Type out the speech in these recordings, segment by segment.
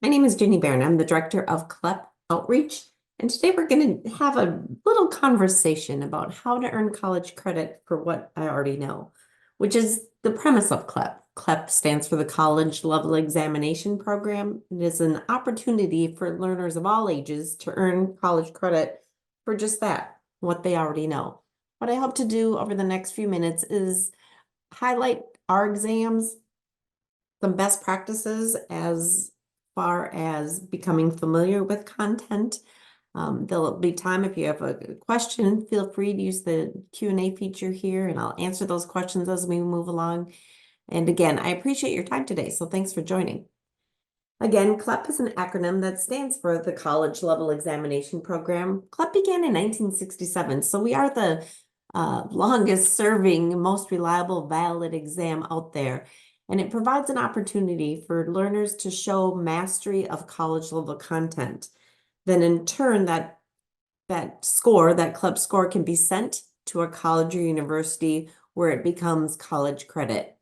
My name is Jenny Barron. I'm the Director of CLEP Outreach, and today we're going to have a little conversation about how to earn college credit for what I already know, which is the premise of CLEP. CLEP stands for the College Level Examination Program. It is an opportunity for learners of all ages to earn college credit for just that, what they already know. What I hope to do over the next few minutes is highlight our exams, some best practices as far as becoming familiar with content. There'll be time if you have a question, feel free to use the Q&A feature here and I'll answer those questions as we move along. And again, I appreciate your time today, so thanks for joining. Again, CLEP is an acronym that stands for the College Level Examination Program. CLEP began in 1967, so we are the longest serving, most reliable, valid exam out there. And it provides an opportunity for learners to show mastery of college level content. Then in turn, that CLEP score can be sent to a college or university where it becomes college credit.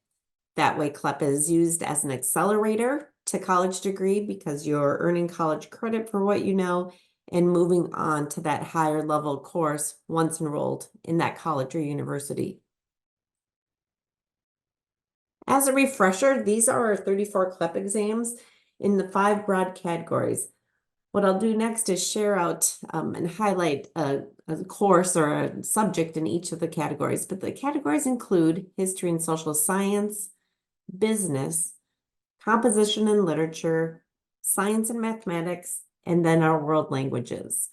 That way, CLEP is used as an accelerator to college degree because you're earning college credit for what you know and moving on to that higher level course once enrolled in that college or university. As a refresher, these are our 34 CLEP exams in the 5 broad categories. What I'll do next is share out and highlight a course or a subject in each of the categories, but the categories include history and social science, business, composition and literature, science and mathematics, and then our world languages.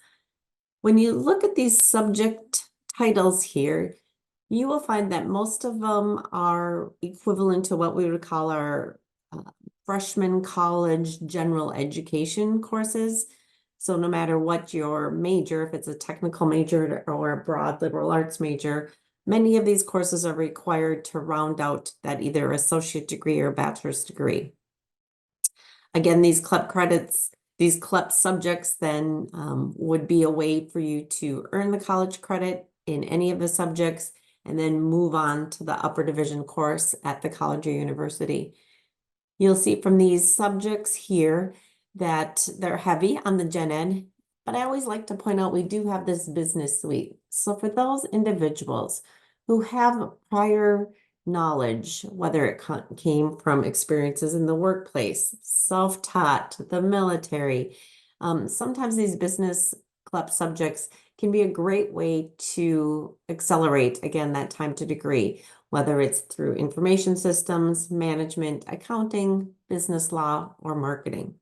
When you look at these subject titles here, you will find that most of them are equivalent to what we would call our freshman college general education courses. So no matter what your major, if it's a technical major or a broad liberal arts major, many of these courses are required to round out that either associate degree or bachelor's degree. Again, these CLEP credits, these CLEP subjects then would be a way for you to earn the college credit in any of the subjects and then move on to the upper division course at the college or university. You'll see from these subjects here that they're heavy on the gen ed, but I always like to point out we do have this business suite. So for those individuals who have prior knowledge, whether it came from experiences in the workplace, self-taught, the military, sometimes these business CLEP subjects can be a great way to accelerate, again, that time to degree, whether it's through information systems, management, accounting, business law, or marketing.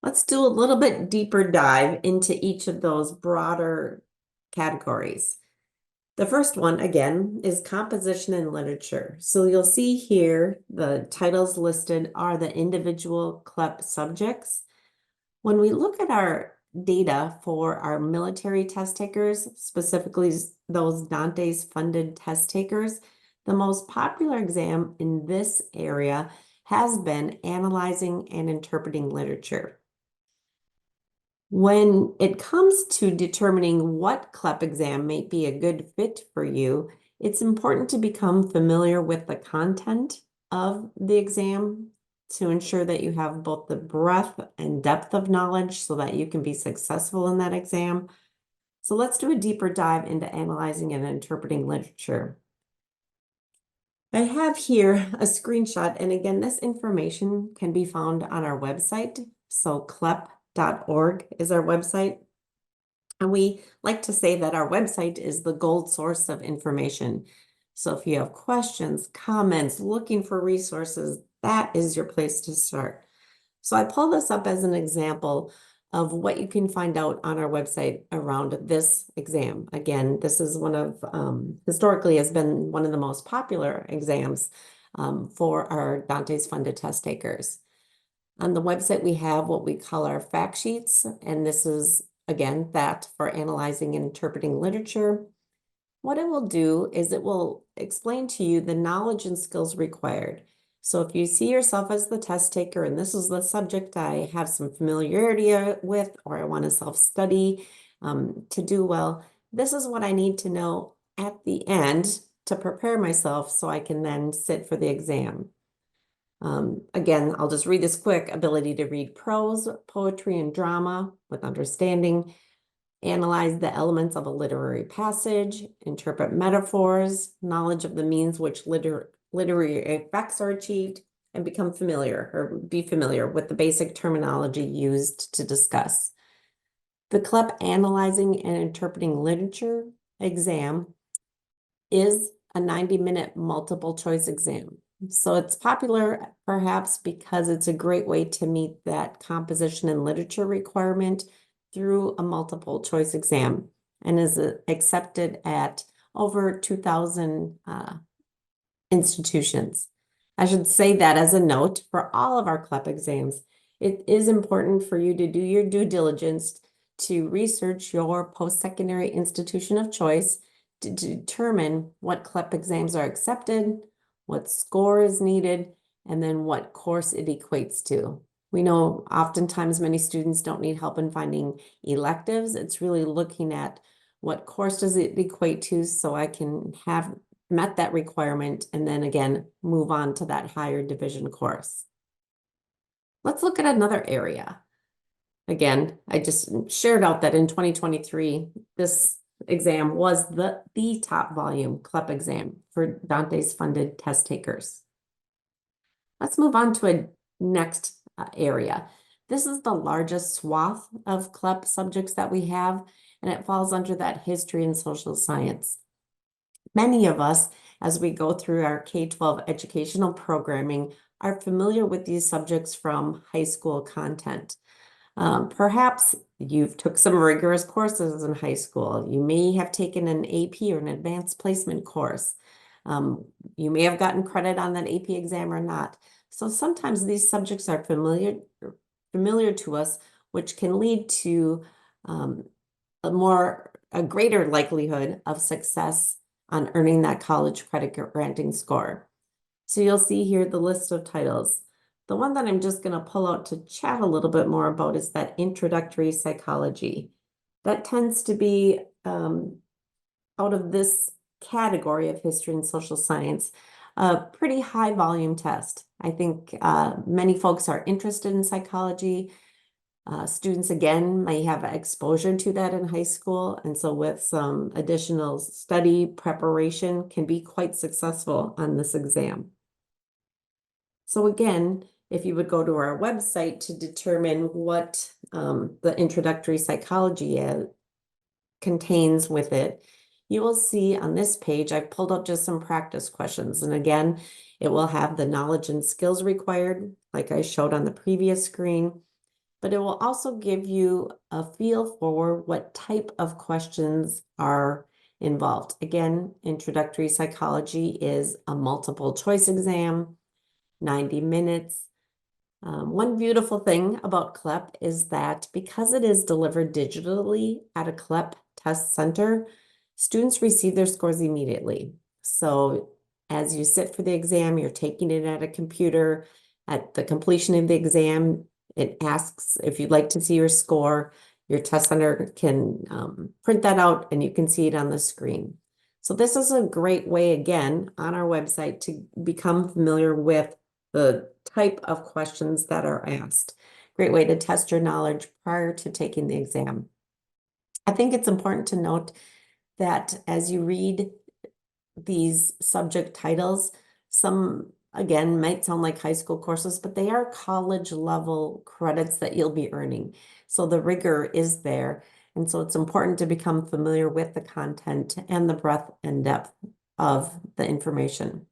Let's do a little bit deeper dive into each of those broader categories. The first one, again, is composition and literature. So you'll see here the titles listed are the individual CLEP subjects. When we look at our data for our military test takers, specifically those DANTES funded test takers, the most popular exam in this area has been analyzing and interpreting literature. When it comes to determining what CLEP exam may be a good fit for you, it's important to become familiar with the content of the exam to ensure that you have both the breadth and depth of knowledge so that you can be successful in that exam. So let's do a deeper dive into analyzing and interpreting literature. I have here a screenshot, and again, this information can be found on our website. So clep.org is our website. And we like to say that our website is the gold source of information. So if you have questions, comments, looking for resources, that is your place to start. So I pull this up as an example of what you can find out on our website around this exam. Again, this is one of, historically has been one of the most popular exams for our Dantes funded test takers. On the website, we have what we call our fact sheets, and this is, again, that for analyzing and interpreting literature. What it will do is it will explain to you the knowledge and skills required. So if you see yourself as the test taker and this is the subject I have some familiarity with, or I want to self-study to do well, this is what I need to know at the end to prepare myself so I can then sit for the exam. Again, I'll just read this quick. Ability to read prose, poetry, and drama with understanding, analyze the elements of a literary passage, interpret metaphors, knowledge of the means which literary effects are achieved, and become familiar or be familiar with the basic terminology used to discuss. The CLEP Analyzing and Interpreting Literature exam is a 90-minute multiple choice exam. So it's popular perhaps because it's a great way to meet that composition and literature requirement through a multiple choice exam and is accepted at over 2,000 institutions. I should say that as a note for all of our CLEP exams, it is important for you to do your due diligence to research your post-secondary institution of choice to determine what CLEP exams are accepted, what score is needed, and then what course it equates to. We know oftentimes many students don't need help in finding electives. It's really looking at what course does it equate to so I can have met that requirement and then again move on to that higher division course. Let's look at another area. Again, I just shared out that in 2023, this exam was the top volume CLEP exam for Dante's funded test takers. Let's move on to a next area. This is the largest swath of CLEP subjects that we have, and it falls under that history and social science. Many of us, as we go through our K-12 educational programming, are familiar with these subjects from high school content. Perhaps you've took some rigorous courses in high school. You may have taken an AP or an advanced placement course. You may have gotten credit on that AP exam or not. So sometimes these subjects are familiar to us, which can lead to a greater likelihood of success on earning that college credit granting score. So you'll see here the list of titles. The one that I'm just going to pull out to chat a little bit more about is that introductory psychology. That tends to be out of this category of history and social science, a pretty high volume test. I think many folks are interested in psychology. Students, again, may have exposure to that in high school. And so with some additional study preparation can be quite successful on this exam. So again, if you would go to our website to determine what the introductory psychology contains with it, you will see on this page, I've pulled up just some practice questions. And again, it will have the knowledge and skills required, like I showed on the previous screen, but it will also give you a feel for what type of questions are involved. Again, introductory psychology is a multiple choice exam, 90 minutes. One beautiful thing about CLEP is that because it is delivered digitally at a CLEP test center, students receive their scores immediately. So as you sit for the exam, you're taking it at a computer. At the completion of the exam, it asks if you'd like to see your score. Your test center can print that out and you can see it on the screen. So this is a great way, again, on our website to become familiar with the type of questions that are asked. Great way to test your knowledge prior to taking the exam. I think it's important to note that as you read these subject titles, some, again, might sound like high school courses, but they are college level credits that you'll be earning. So the rigor is there. And so it's important to become familiar with the content and the breadth and depth of the information.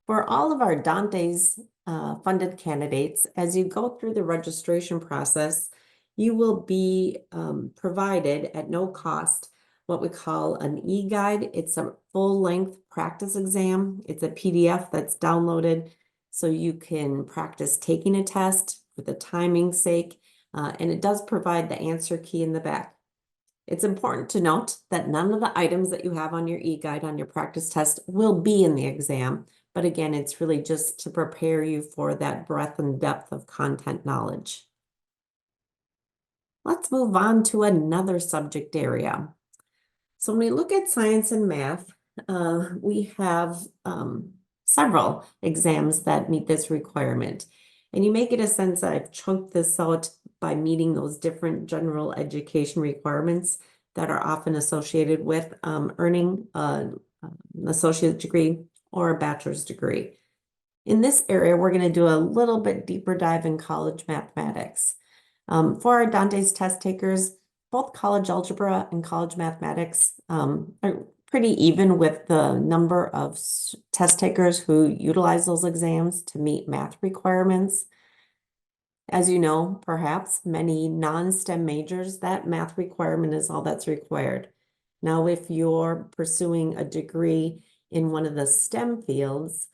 For all of our Dante's funded candidates, as you go through the registration process, you will be provided at no cost what we call an e-guide. It's a full-length practice exam. It's a PDF that's downloaded so you can practice taking a test for the timing's sake, and it does provide the answer key in the back. It's important to note that none of the items that you have on your e-guide on your practice test will be in the exam, but again, it's really just to prepare you for that breadth and depth of content knowledge. Let's move on to another subject area. So when we look at science and math, we have several exams that meet this requirement. And you may get a sense that I've chunked this out by meeting those different general education requirements that are often associated with earning an associate degree or a bachelor's degree. In this area, we're going to do a little bit deeper dive in college mathematics. For our Dante's test takers, both college algebra and college mathematics are pretty even with the number of test takers who utilize those exams to meet math requirements. As you know, perhaps many non-STEM majors, that math requirement is all that's required. Now, if you're pursuing a degree in one of the STEM fields,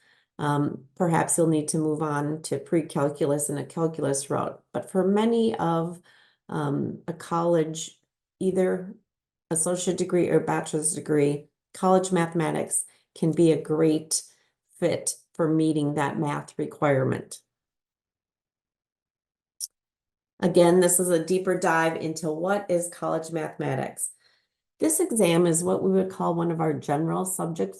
perhaps you'll need to move on to pre-calculus and a calculus route. But for many of a college, either associate degree or bachelor's degree, college mathematics can be a great fit for meeting that math requirement. Again, this is a deeper dive into what is college mathematics. This exam is what we would call one of our general subject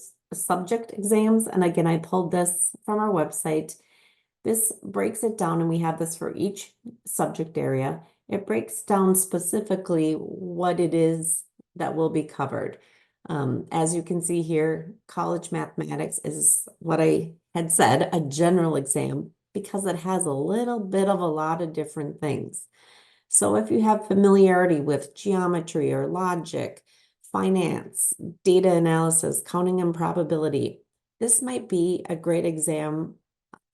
exams. And again, I pulled this from our website. This breaks it down, and we have this for each subject area. It breaks down specifically what it is that will be covered. As you can see here, college mathematics is what I had said, a general exam, because it has a little bit of a lot of different things. So if you have familiarity with geometry or logic, finance, data analysis, counting and probability, this might be a great exam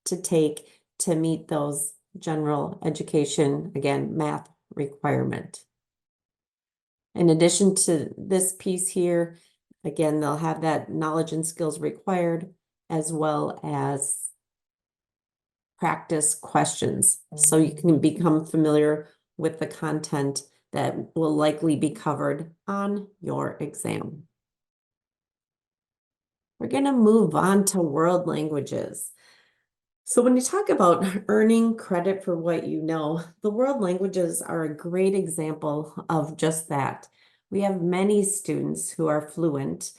to take to meet those general education, again, math requirement. In addition to this piece here, again, they'll have that knowledge and skills required, as well as practice questions. So you can become familiar with the content that will likely be covered on your exam. We're going to move on to world languages. So when you talk about earning credit for what you know, the world languages are a great example of just that. We have many students who are fluent,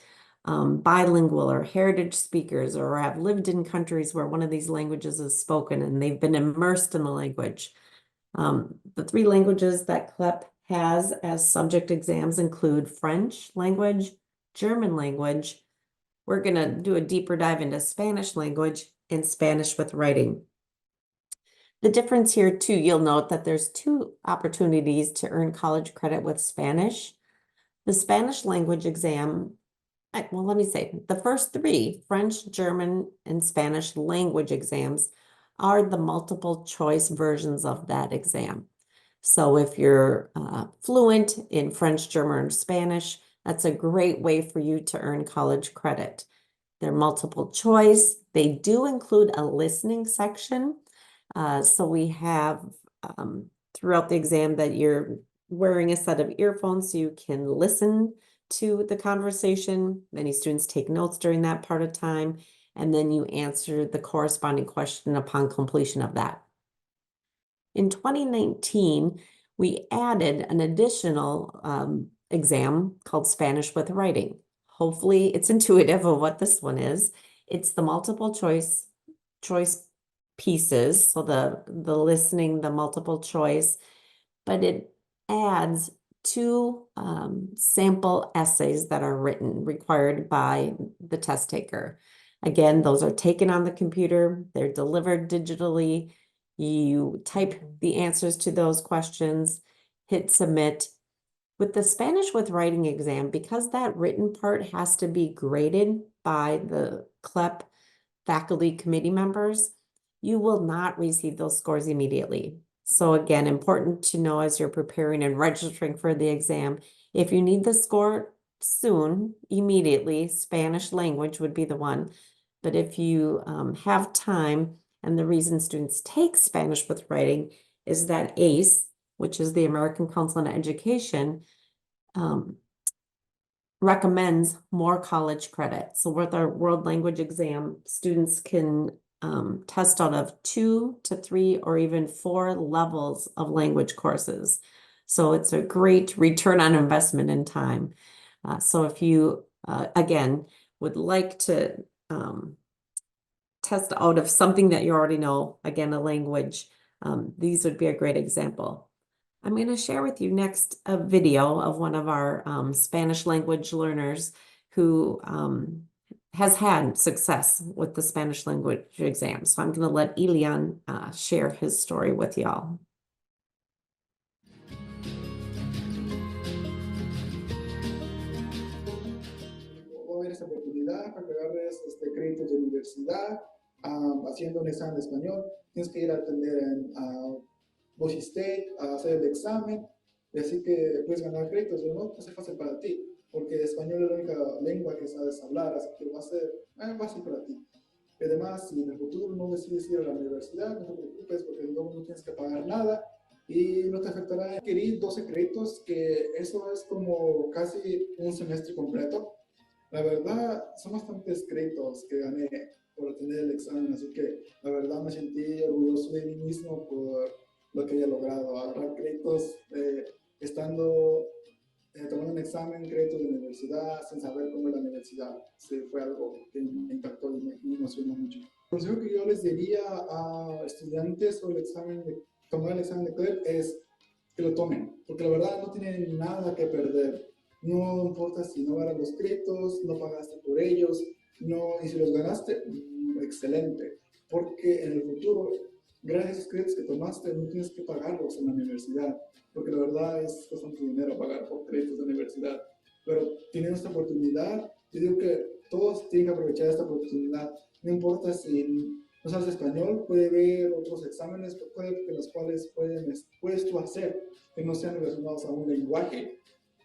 bilingual or heritage speakers, or have lived in countries where one of these languages is spoken and they've been immersed in the language. The three languages that CLEP has as subject exams include French language, German language. We're going to do a deeper dive into Spanish language and Spanish with writing. The difference here too, you'll note that there's two opportunities to earn college credit with Spanish. The Spanish language exam, well, let me say, the first three, French, German, and Spanish language exams, are the multiple choice versions of that exam. So if you're fluent in French, German, or Spanish, that's a great way for you to earn college credit. They're multiple choice. They do include a listening section. So we have throughout the exam that you're wearing a set of earphones so you can listen to the conversation. Many students take notes during that part of time, and then you answer the corresponding question upon completion of that. In 2019, we added an additional exam called Spanish with writing. Hopefully it's intuitive of what this one is. It's the multiple choice pieces, so the listening, the multiple choice, but it adds two sample essays that are written, required by the test taker. Again, those are taken on the computer, they're delivered digitally. You type the answers to those questions, hit submit. With the Spanish with writing exam, because that written part has to be graded by the CLEP faculty committee members, you will not receive those scores immediately. So again, important to know as you're preparing and registering for the exam, if you need the score soon, immediately, Spanish language would be the one. But if you have time, and the reason students take Spanish with writing is that ACE, which is the American Council on Education, recommends more college credit. So with our world language exam, students can test out of 2 to 3 or even 4 levels of language courses. So it's a great return on investment in time. So if you, again, would like to test out of something that you already know, again, a language, these would be a great example. I'm going to share with you next a video of one of our Spanish language learners who has had success with the Spanish language exam. So I'm going to let Elian share his story with y'all. Va a haber esta oportunidad para que agarres créditos de universidad haciendo un examen de español. Tienes que ir a atender en Boise State, a hacer el examen, y así que puedes ganar créditos. ¿No? Va a ser fácil para ti, porque español es la única lengua que sabes hablar, así que va a ser fácil para ti. Y además, si en el futuro no decides ir a la universidad, no te preocupes, porque luego no tienes que pagar nada y no te afectará adquirir 12 créditos, que eso es como casi un semestre completo. La verdad, son bastantes créditos que gané por tener el examen, así que la verdad me sentí orgulloso de mí mismo por lo que he logrado, agarrar créditos estando tomando un examen, créditos de universidad, sin saber cómo es la universidad. Sí, fue algo que me impactó y me emocionó mucho. El consejo que yo les diría a estudiantes sobre tomar el examen de CLEP es que lo tomen, porque la verdad no tienen nada que perder. No importa si no ganas los créditos, no pagaste por ellos, y si los ganaste, excelente, porque en el futuro, gracias a esos créditos que tomaste, no tienes que pagarlos en la universidad, porque la verdad es bastante dinero pagar por créditos de universidad. Pero teniendo esta oportunidad, yo digo que todos tienen que aprovechar esta oportunidad. No importa si no sabes español, puede haber otros exámenes en los cuales puedes tú hacer que no sean relacionados a un lenguaje.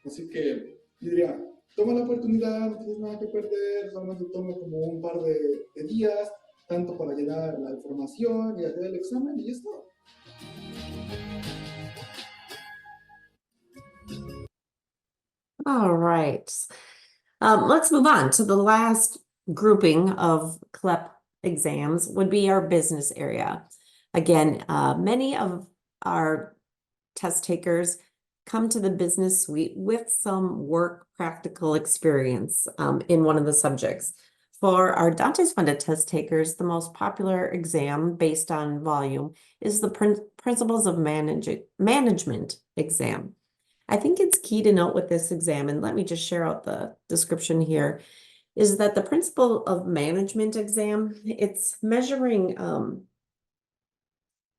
Así que yo diría, toma la oportunidad, no tienes nada que perder, solamente toma como un par de días, tanto para llenar la información y hacer el examen y listo. All right. Let's move on to the last grouping of CLEP exams would be our business area. Again, many of our test takers come to the business suite with some work practical experience in one of the subjects. For our DANTES funded test takers, the most popular exam based on volume is the Principles of Management exam. I think it's key to note with this exam, and let me just share out the description here, is that the Principle of Management exam, it's measuring,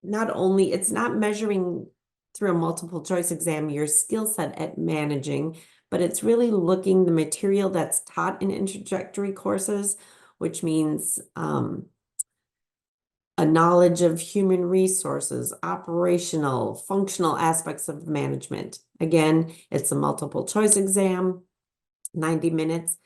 it's not measuring through a multiple choice exam your skill set at managing, but it's really looking the material that's taught in introductory courses, which means a knowledge of human resources, operational, functional aspects of management. Again, it's a multiple choice exam, 90 minutes.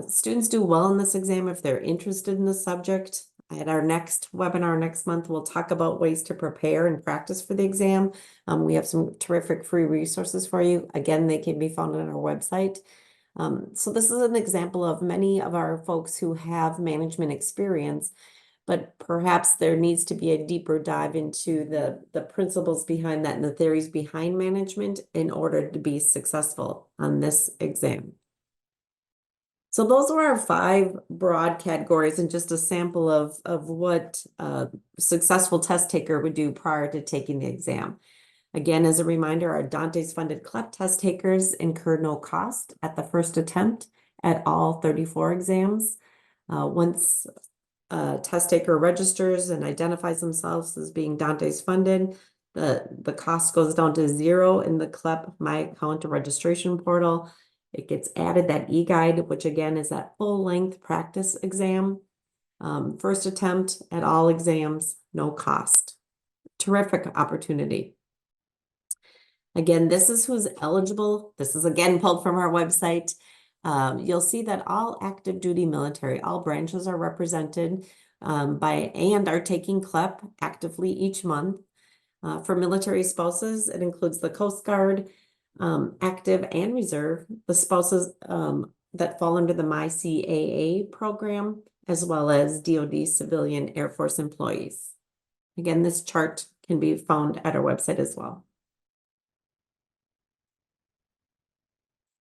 Students do well in this exam if they're interested in the subject. At our next webinar next month, we'll talk about ways to prepare and practice for the exam. We have some terrific free resources for you. Again, they can be found on our website. So this is an example of many of our folks who have management experience, but perhaps there needs to be a deeper dive into the principles behind that and the theories behind management in order to be successful on this exam. So those are our 5 broad categories and just a sample of what a successful test taker would do prior to taking the exam. Again, as a reminder, our Dantes funded CLEP test takers incur no cost at the first attempt at all 34 exams. Once a test taker registers and identifies themselves as being Dantes funded, the cost goes down to 0 in the CLEP My Account registration portal. It gets added, that e-guide, which again is that full-length practice exam. First attempt at all exams, no cost. Terrific opportunity. Again, this is who's eligible. This is again pulled from our website. You'll see that all active duty military, all branches are represented and are taking CLEP actively each month. For military spouses, it includes the Coast Guard, active and reserve, the spouses that fall under the MyCAA program, as well as DoD civilian Air Force employees. Again, this chart can be found at our website as well.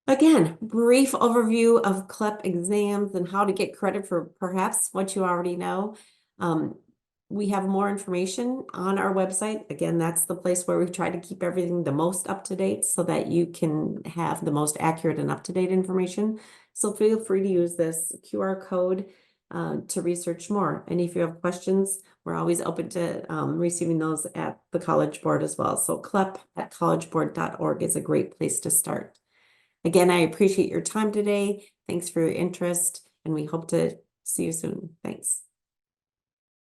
Again, brief overview of CLEP exams and how to get credit for perhaps what you already know. We have more information on our website. Again, that's the place where we try to keep everything the most up to date so that you can have the most accurate and up to date information. So feel free to use this QR code to research more. And if you have questions, we're always open to receiving those at the College Board as well. So clep@collegeboard.org is a great place to start. Again, I appreciate your time today. Thanks for your interest, and we hope to see you soon. Thanks.